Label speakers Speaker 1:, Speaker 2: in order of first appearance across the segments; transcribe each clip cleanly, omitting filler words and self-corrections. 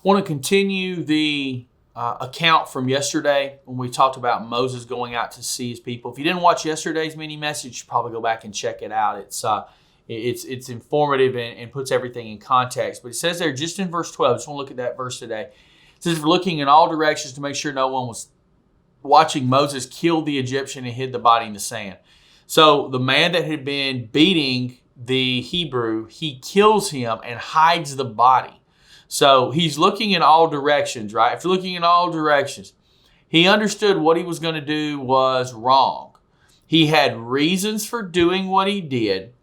Speaker 1: want to continue the account from yesterday when we talked about Moses going out to see his people. If you didn't watch yesterday's mini message, you should probably go back and check it out. It's informative and puts everything in context. But it says there just in verse 12, I just want to look at that verse today. It says, looking in all directions to make sure no one was watching, Moses killed the Egyptian and hid the body in the sand. So the man that had been beating the Hebrew, he kills him and hides the body. So he's looking in all directions, right? If you're looking in all directions, he understood what he was going to do was wrong. He had reasons for doing what he did,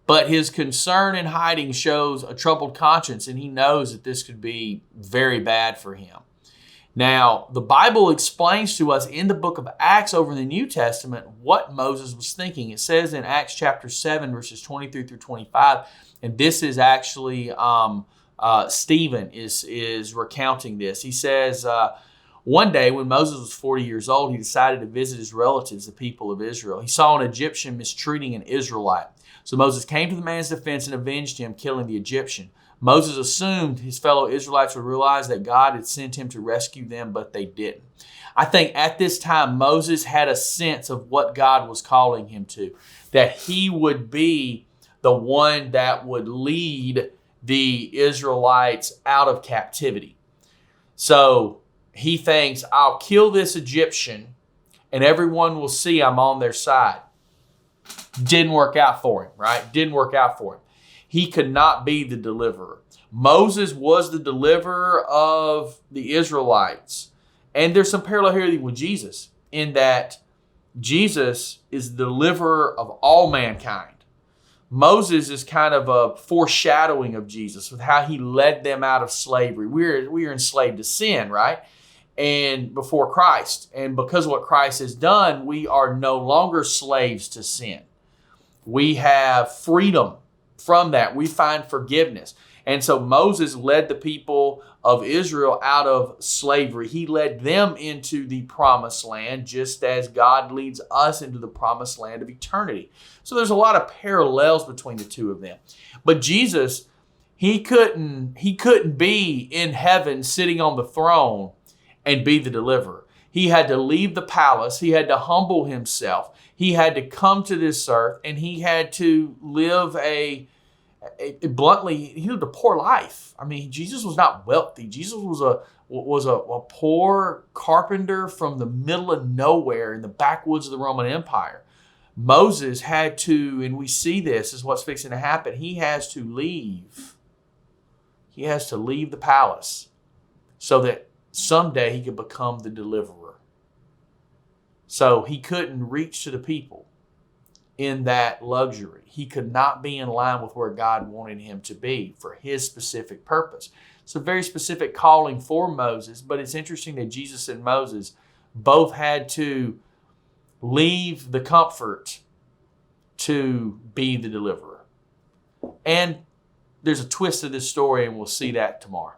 Speaker 1: but his concern in hiding shows a troubled conscience, and he knows that this could be very bad for him. Now, the Bible explains to us in the book of Acts over in the New Testament what Moses was thinking. It says in Acts chapter 7, verses 23 through 25, and this is actually Stephen is recounting this. He says, one day when Moses was 40 years old, he decided to visit his relatives, the people of Israel. He saw an Egyptian mistreating an Israelite. So Moses came to the man's defense and avenged him, killing the Egyptian. Moses assumed his fellow Israelites would realize that God had sent him to rescue them, but they didn't. I think at this time, Moses had a sense of what God was calling him to, that he would be the one that would lead the Israelites out of captivity. So he thinks, I'll kill this Egyptian and everyone will see I'm on their side. Didn't work out for him, right? Didn't work out for him. He could not be the deliverer. Moses was the deliverer of the Israelites. And there's some parallel here with Jesus in that Jesus is the deliverer of all mankind. Moses is kind of a foreshadowing of Jesus with how he led them out of slavery. We are enslaved to sin, right? And before Christ. And because of what Christ has done, we are no longer slaves to sin. We have freedom from that. We find forgiveness. And so Moses led the people of Israel out of slavery. He led them into the promised land, just as God leads us into the promised land of eternity. So there's a lot of parallels between the two of them. But Jesus, he couldn't be in heaven sitting on the throne and be the deliverer. He had to leave the palace. He had to humble himself. He had to come to this earth, and he had to live bluntly, he lived a poor life. I mean, Jesus was not wealthy. Jesus was a poor carpenter from the middle of nowhere in the backwoods of the Roman Empire. Moses had to, and we see this is what's fixing to happen. He has to leave. He has to leave the palace so that someday he could become the deliverer. So he couldn't reach to the people in that luxury. He could not be in line with where God wanted him to be for his specific purpose. It's a very specific calling for Moses, but it's interesting that Jesus and Moses both had to leave the comfort to be the deliverer. And there's a twist to this story, and we'll see that tomorrow.